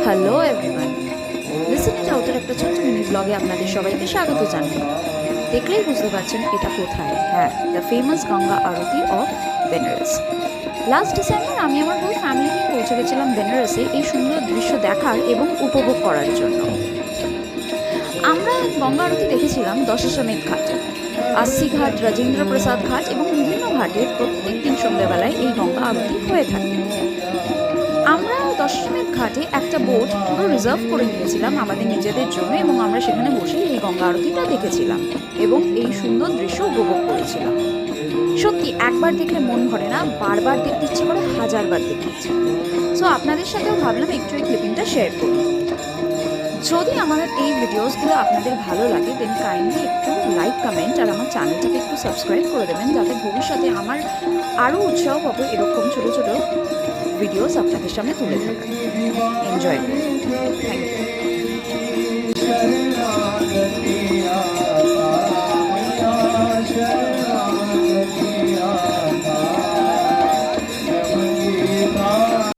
Hello everyone, listen ইট আউটের একটা ছোট্ট মিনি ব্লগে আপনাদের সবাইকে স্বাগত জানাই। দেখলেই বুঝতে পারছেন এটা কোথায়। হ্যাঁ, the famous Ganga aarti of Benaras. Last December আমি আমার পুরো ফ্যামিলি নিয়ে পৌঁছে গেছিলাম বেনারসে এই সুন্দর দৃশ্য দেখার এবং উপভোগ করার জন্য। আমরা গঙ্গা আরতি দেখেছিলাম দশাশ্বমেধ ঘাটে, আশি ঘাট, রাজেন্দ্র প্রসাদ ঘাট এবং বিভিন্ন ঘাটে প্রত্যেক দিন সন্ধ্যাবেলায় এই গঙ্গা আরতি হয়ে থাকে। আমরা দশাশ্বমেধ ঘাটে একটা বোট পুরো রিজার্ভ করে নিয়েছিলাম আমাদের নিজেদের জন্য এবং আমরা সেখানে বসে এই গঙ্গা আরতিটা দেখেছিলাম এবং এই সুন্দর দৃশ্য উপভোগ করেছিলাম। সত্যি একবার দেখলে মন ভরে না, বারবার দেখতে ইচ্ছে করে, হাজারবার দেখতে ইচ্ছে। সো আপনাদের সাথেও ভাবলাম একটু এই ক্লিপিংটা শেয়ার করি। যদি আমাদের এই ভিডিওসগুলো আপনাদের ভালো লাগে দেন কাইন্ডলি একটু লাইক, কমেন্ট আর আমার চ্যানেলটাকে একটু সাবস্ক্রাইব করে দেবেন, যাতে ভবিষ্যতে আমার আরও উৎসাহ পাবো এরকম ছোটো ছোটো ভিডিওস আপনাদের সামনে তুলে ধরার। এনজয় করুন। Thank you.